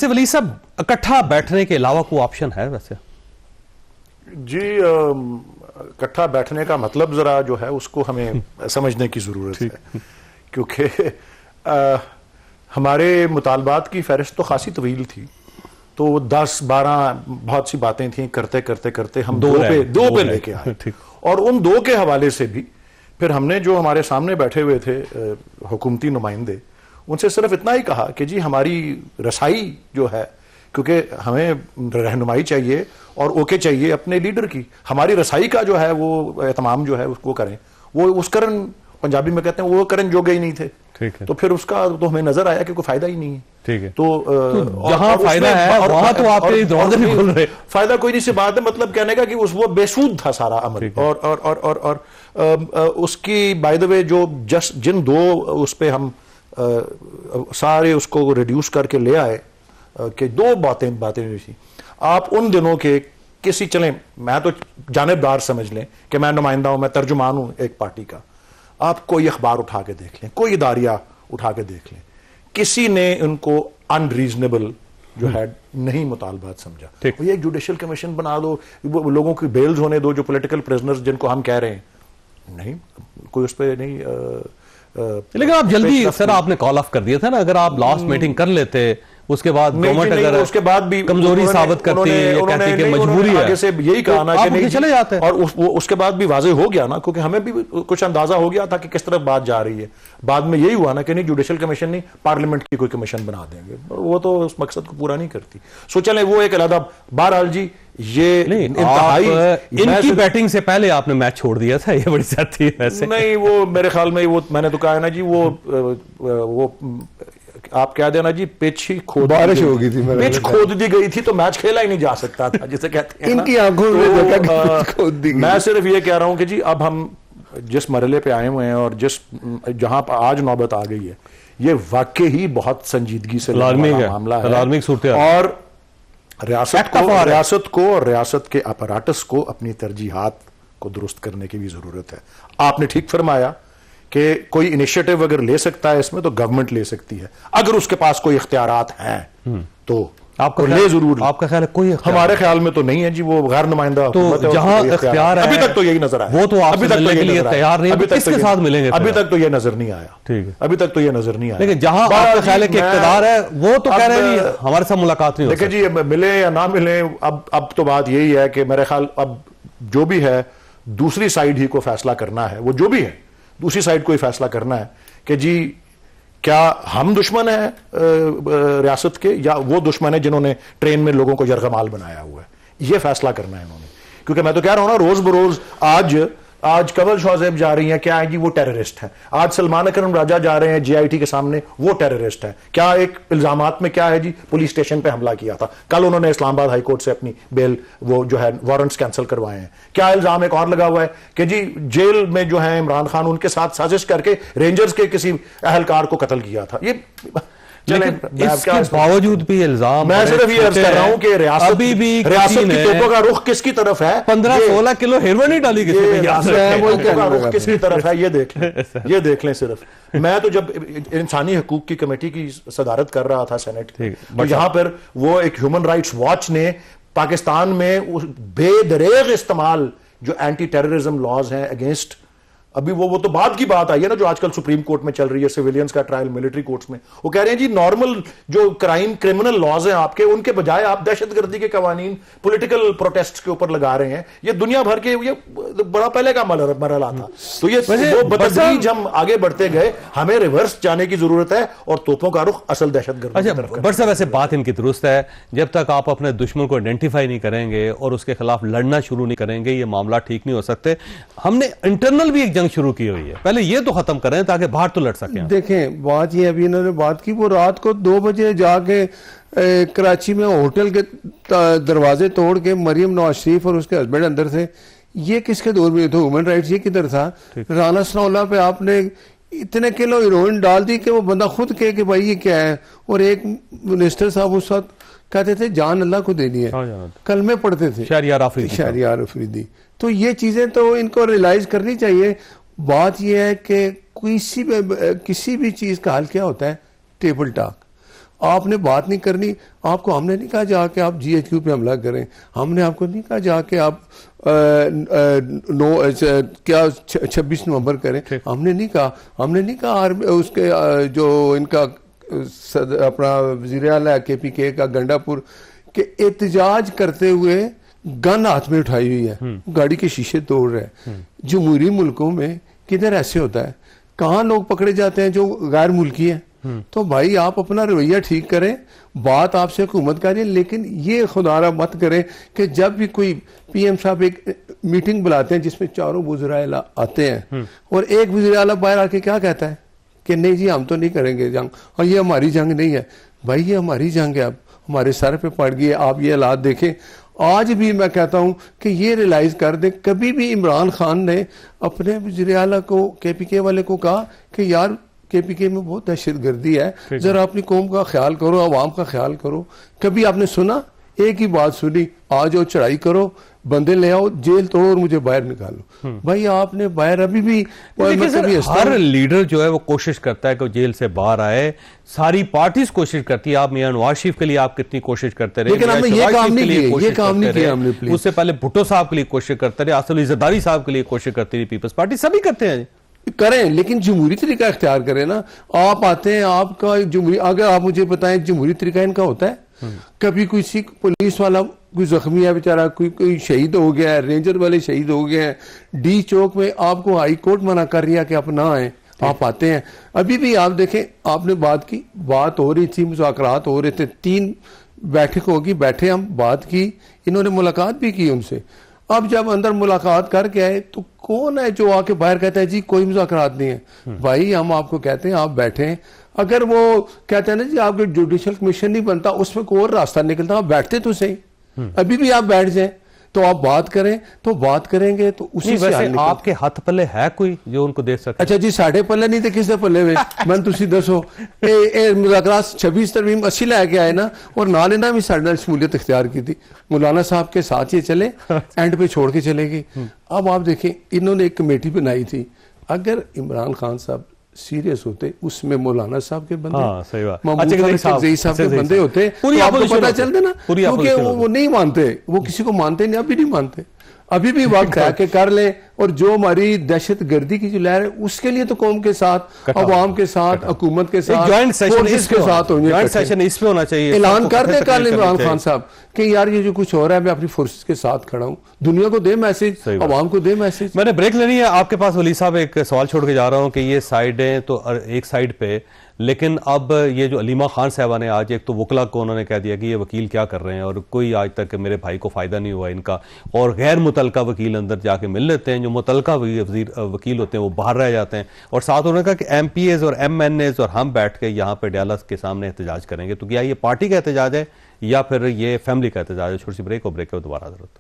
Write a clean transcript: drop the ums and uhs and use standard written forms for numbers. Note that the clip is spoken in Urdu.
ویسے ولی صاحب اکٹھا بیٹھنے کے علاوہ کوئی آپشن ہے ویسے؟ جی اکٹھا بیٹھنے کا مطلب ذرا جو ہے اس کو ہمیں سمجھنے کی ضرورت ہے، کیونکہ ہمارے مطالبات کی فہرست تو خاصی طویل تھی، تو 10-12 بہت سی باتیں تھیں، کرتے کرتے کرتے ہم دو پہ لے کے آئے، اور ان دو کے حوالے سے بھی پھر ہم نے جو ہمارے سامنے بیٹھے ہوئے تھے حکومتی نمائندے، ان سے صرف اتنا ہی کہا کہ جی ہماری رسائی جو ہے، کیونکہ ہمیں رہنمائی چاہیے اور اوکے چاہیے اپنے لیڈر کی، ہماری رسائی کا جو ہے وہ اہتمام جو ہے اس کو کریں، وہ اس کرن پنجابی میں کہتے ہیں وہ کرن جو گئی نہیں تھے، تو پھر اس کا تو ہمیں نظر آیا کہ کوئی فائدہ ہی نہیں ہے، ٹھیک ہے، تو جہاں فائدہ ہے وہاں تو آپ کے دروازے نہیں کھل رہے، فائدہ کوئی نہیں سی بات ہے، مطلب کہنے کا کہ وہ بے سود تھا سارا عمل، اور اس کی بائی دا وے جو جن دو اس پہ ہم سارے اس کو ریڈیوس کر کے لے آئے کہ دو باتیں نہیں تھی، آپ ان دنوں کے کسی، چلیں میں تو جانبدار سمجھ لیں کہ میں نمائندہ ہوں، میں ترجمان ہوں ایک پارٹی کا، آپ کوئی اخبار اٹھا کے دیکھ لیں، کوئی اداریہ اٹھا کے دیکھ لیں، کسی نے ان کو ان ریزنیبل جو ہے نہیں مطالبات سمجھا، یہ ایک جوڈیشل کمیشن بنا دو، لوگوں کی بیلز ہونے دو جو پولیٹیکل پریزنرز جن کو ہم کہہ رہے ہیں، نہیں کوئی اس پہ نہیں۔ لیکن آپ جلدی سر آپ نے کال آف کر دیا تھا نا، اگر آپ لاسٹ میٹنگ کر لیتے اس کے بعد گورنمنٹ اگر اس کے بعد بھی کمزوری ثابت کرتی یا کہتی کہ مجبوری ہے، آگے سے یہی کہا نا کہ نہیں چلے جاتے، اور اس کے بعد بھی واضح ہو گیا نا، کیونکہ ہمیں بھی کچھ اندازہ ہو گیا تھا کہ کس طرف بات جا رہی ہے، بعد میں یہی ہوا نا کہ نہیں جوڈیشل کمیشن نہیں، پارلیمنٹ کی کوئی کمیشن بنا دیں گے، وہ تو اس مقصد کو پورا نہیں کرتی، سو چلیں وہ ایک علیحدہ۔ بہرحال جی یہ انتہائی، ان کی بیٹنگ سے پہلے آپ نے میچ چھوڑ دیا تھا، یہ بڑی زیادتی ہے ویسے۔ نہیں وہ میرے خیال میں وہ میں نے تو کہا ہے نا جی، وہ آپ کہہ دینا جی پچ ہی بارش ہو گئی تھی، پچ کھود دی گئی تھی تو میچ کھیلا ہی نہیں جا سکتا تھا، جسے کہتے ہیں ان کی آنکھوں میں۔ میں صرف یہ کہہ رہا ہوں کہ جی اب ہم جس مرحلے پہ آئے ہوئے ہیں اور جہاں پہ آج نوبت آ گئی ہے، یہ واقعی بہت سنجیدگی سے معاملہ ہے، اور ریاست کو اور ریاست کے اپاراتس کو اپنی ترجیحات کو درست کرنے کی بھی ضرورت ہے۔ آپ نے ٹھیک فرمایا کہ کوئی انیشیٹو اگر لے سکتا ہے اس میں تو گورنمنٹ لے سکتی ہے، اگر اس کے پاس کوئی اختیارات ہیں تو آپ کا لے ضرور۔ آپ کا خیال ہے کوئی اختیار؟ ہمارے خیال میں تو نہیں ہے جی، وہ غیر نمائندہ تو جہاں اختیار ہے ابھی تک تو یہی نظر آیا، وہ تو آپ سے ملنے کے لیے تیار نہیں، ابھی کس کے ساتھ ملیں گے؟ ابھی تک تو یہ نظر نہیں آیا، ٹھیک ہے، ابھی تک تو یہ نظر نہیں آیا، لیکن جہاں آپ کا خیال ہے کہ اقتدار ہے وہ تو کہہ رہے ہیں ہمارے ساتھ ملاقات نہیں ہو سکتی۔ دیکھیں جی ملے یا نہ ملے، اب تو بات یہی ہے کہ میرے خیال اب جو بھی ہے دوسری سائیڈ ہی کو فیصلہ کرنا ہے، وہ جو بھی ہے دوسری سائیڈ کو ہی فیصلہ کرنا ہے کہ جی کیا ہم دشمن ہیں ریاست کے یا وہ دشمن ہیں جنہوں نے ٹرین میں لوگوں کو یرغمال بنایا ہوا ہے، یہ فیصلہ کرنا ہے انہوں نے، کیونکہ میں تو کہہ رہا ہوں نا روز بروز آج کنول شوزیب جا رہی ہیں، کیا ہے جی وہ ٹیررسٹ ہیں، آج سلمان اکرم راجہ جا رہے ہیں جی آئی ٹی کے سامنے، وہ ٹیررسٹ ہیں، کیا ایک الزامات میں کیا ہے جی پولیس اسٹیشن پہ حملہ کیا تھا، کل انہوں نے اسلام آباد ہائی کورٹ سے اپنی بیل وہ جو ہے وارنٹس کینسل کروائے ہیں، کیا الزام ایک اور لگا ہوا ہے کہ جی جیل میں جو ہے عمران خان ان کے ساتھ سازش کر کے رینجرز کے کسی اہلکار کو قتل کیا تھا۔ یہ اس کے باوجود بھی الزام، میں صرف یہ عرض کر رہا ہوں کہ ریاست کی توپوں کا رخ کس کی طرف ہے، 15-16 کلو ہیروئن نہیں ڈالی کسی پہ، رخ کس کی طرف ہے یہ دیکھ لیں صرف۔ میں تو جب انسانی حقوق کی کمیٹی کی صدارت کر رہا تھا سینٹ، تو یہاں پر وہ ایک ہیومن رائٹس واچ نے پاکستان میں بے دریغ استعمال جو اینٹی ٹیررزم لاز ہیں اگینسٹ، ابھی وہ تو بعد کی بات آئی ہے نا جو آج کل سپریم کورٹ میں چل رہی ہے، سویلینز کا ٹرائل ملٹری کورٹس میں، وہ کہہ رہے ہیں جی نارمل جو کرمنل لاز ہیں آپ کے، ان کے بجائے آپ دہشت گردی کے قوانین پولیٹیکل پروٹیسٹ کے اوپر لگا رہے ہیں، یہ دنیا بھر کے یہ بڑا پہلے کا مرحلہ تھا، تو یہ وہ بتدریج ہم آگے بڑھتے گئے، ہمیں ریورس جانے کی ضرورت ہے اور توپوں کا رخ اصل دہشت گردی کی طرف۔ بٹ صاحب ویسے بات ان کی درست ہے، جب تک آپ اپنے دشمن کو آئیڈینٹیفائی نہیں کریں گے اور اس کے خلاف لڑنا شروع نہیں کریں گے یہ معاملہ ٹھیک نہیں ہو سکتے۔ ہم نے انٹرنل بھی ایک جنگ شروع کی ہوئی ہے، پہلے یہ تو ختم کریں تاکہ باہر تو لڑ سکیں۔ دیکھیں بات یہ ابھی انہوں نے بات کی، وہ رات کو 2 بجے جا کے کراچی میں ہوٹل کے دروازے توڑ کے مریم نواز شریف اور اس کے ہسبینڈ اندر تھے، یہ کس کے دور میں تھا؟ ہیومن رائٹس یہ کدھر تھا؟ رانا ثناءاللہ پہ آپ نے اتنے کلو ہیروئن ڈال دی کہ وہ بندہ خود کہے کہ بھائی یہ کیا ہے، اور ایک منسٹر صاحب اس وقت کہتے تھے جان اللہ کو دینی ہے، کلمے پڑھتے تھے شہریار افریدی۔ تو یہ چیزیں تو ان کو ریلائز کرنی چاہیے۔ بات یہ ہے کہ کسی بھی چیز کا حل کیا ہوتا ہے؟ Table talk. آپ نے بات نہیں کرنی. آپ کو ہم نے نہیں کہا جا کے آپ جی ایچ کیو پہ حملہ کریں, ہم نے آپ کو نہیں کہا جا کے آپ 26 نومبر کریں, ہم نے نہیں کہا. ہم نے نہیں کہا اس کے جو ان کا اپنا وزیر اعلیٰ کے پی کے کا گنڈا پور کہ احتجاج کرتے ہوئے گن ہاتھ میں اٹھائی ہوئی ہے, گاڑی کے شیشے توڑ رہے ہیں. جمہوری ملکوں میں کدھر ایسے ہوتا ہے؟ کہاں لوگ پکڑے جاتے ہیں جو غیر ملکی ہیں. تو بھائی آپ اپنا رویہ ٹھیک کریں, بات آپ سے حکومت کا رہی ہے, لیکن یہ خدا را مت کریں کہ جب بھی کوئی پی ایم صاحب ایک میٹنگ بلاتے ہیں جس میں چاروں وزراء اعلیٰ آتے ہیں اور ایک وزیر اعلیٰ باہر آ کے کیا کہتا ہے کہ نہیں جی ہم تو نہیں کریں گے جنگ, اور یہ ہماری جنگ نہیں ہے. بھائی یہ ہماری جنگ ہے, اب ہمارے سر پہ پڑ گئی ہے. آپ یہ حالات دیکھیں. آج بھی میں کہتا ہوں کہ یہ ریلائز کر دیں, کبھی بھی عمران خان نے اپنے وزیر اعلیٰ کو کے پی کے والے کو کہا کہ یار کے پی کے میں بہت دہشت گردی ہے, ذرا اپنی قوم کا خیال کرو, عوام کا خیال کرو. کبھی آپ نے سنا؟ ایک ہی بات سنی, آ جاؤ چڑھائی کرو, بندے لے آؤ, جیل توڑو اور مجھے باہر نکالو. بھائی آپ نے باہر ابھی بھی ہر لیڈر جو ہے وہ کوشش کرتا ہے کہ جیل سے باہر آئے, ساری پارٹیز کوشش کرتی ہے. آپ میاں نواز شریف کے لیے آپ کتنی کوشش کرتے رہے, لیکن ہم نے یہ کام نہیں کیا, یہ کام نہیں کیا ہم نے. اس سے پہلے بھٹو صاحب کے لیے کوشش کرتے رہے, آصف علی زرداری صاحب کے لیے کوشش کرتی رہی پیپلز پارٹی, سبھی کرتے ہیں. کریں لیکن جمہوری طریقہ اختیار کریں نا. آپ آتے ہیں, آپ کا جمہوری, اگر آپ مجھے بتائیں جمہوری طریقہ ان کا ہوتا ہے, کبھی کوئی پولیس والا کوئی زخمی ہے بیچارہ, کوئی شہید ہو گیا ہے, رینجر والے شہید ہو گئے ہیں, ڈی چوک میں آپ کو ہائی کورٹ منع کر رہی ہے کہ آپ نہ آئیں, آپ آتے ہیں. ابھی بھی آپ دیکھیں, آپ نے بات کی, بات ہو رہی تھی, مذاکرات ہو رہے تھے, 3 بیٹھک ہوگی, بیٹھے ہم, بات کی, انہوں نے ملاقات بھی کی ان سے. اب جب اندر ملاقات کر کے آئے تو کون ہے جو آ کے باہر کہتا ہے جی کوئی مذاکرات نہیں ہے؟ بھائی ہم آپ کو کہتے ہیں آپ بیٹھیں. اگر وہ کہتے ہیں نا جی آپ کے جوڈیشل کمیشن نہیں بنتا, اس میں کوئی اور راستہ نکلتا, آپ بیٹھتے تو صحیح. ابھی بھی آپ بیٹھ جائیں تو آپ بات کریں, تو بات کریں گے تو اسی سے ویسے آپ کے ہاتھ پلے ہے کوئی جو ان کو دیکھ سکتے؟ اچھا جی ساڑھے پلے نہیں تھے, کس سے پلے ہوئے میں تسی دسو. مذاکرات 26 ترمیم 80 لے کے آئے نا, اور نال انہاں بھی ساڑھے نال شمولیت اختیار کی تھی. مولانا صاحب کے ساتھ یہ چلے, اینڈ پہ چھوڑ کے چلے گئے. اب آپ دیکھیں انہوں نے ایک کمیٹی بنائی تھی. اگر عمران خان صاحب سیریس ہوتے, اس میں مولانا صاحب کے بندے, محمود صاحب کے بندے ہوتے, تو آپ کو پتہ چلتے نا, کیونکہ وہ نہیں مانتے, وہ کسی کو مانتے نہیں, ابھی نہیں مانتے. ابھی بھی وقت ہے کہ کر لیں, اور جو ہماری دہشت گردی کی جو لہر ہے اس کے لیے تو قوم کے ساتھ, عوام کے ساتھ, حکومت کے ساتھ, فورسز کے ساتھ اس پہ ہونا چاہیے. اعلان کر دے کل عمران خان صاحب کہ یار یہ جو کچھ ہو رہا ہے میں اپنی فورسز کے ساتھ کھڑا ہوں, دنیا کو دے میسج, عوام کو دے میسج. میں نے بریک لینی ہے آپ کے پاس. ولی صاحب ایک سوال چھوڑ کے جا رہا ہوں کہ یہ سائیڈیں تو ایک سائیڈ پہ, لیکن اب یہ جو علیمہ خان صاحبہ نے آج ایک تو وکلا کو انہوں نے کہہ دیا کہ یہ وکیل کیا کر رہے ہیں, اور کوئی آج تک میرے بھائی کو فائدہ نہیں ہوا ان کا, اور غیر متعلقہ وکیل اندر جا کے مل لیتے ہیں, جو متعلقہ وکیل ہوتے ہیں وہ باہر رہ جاتے ہیں. اور ساتھ انہوں نے کہا کہ ایم پی ایز اور ایم این ایز اور ہم بیٹھ کے یہاں پہ ڈیالس کے سامنے احتجاج کریں گے. تو کیا یہ پارٹی کا احتجاج ہے یا پھر یہ فیملی کا احتجاج ہے؟ چھوٹی سی بریک, اور بریک کے دوبارہ حضرت.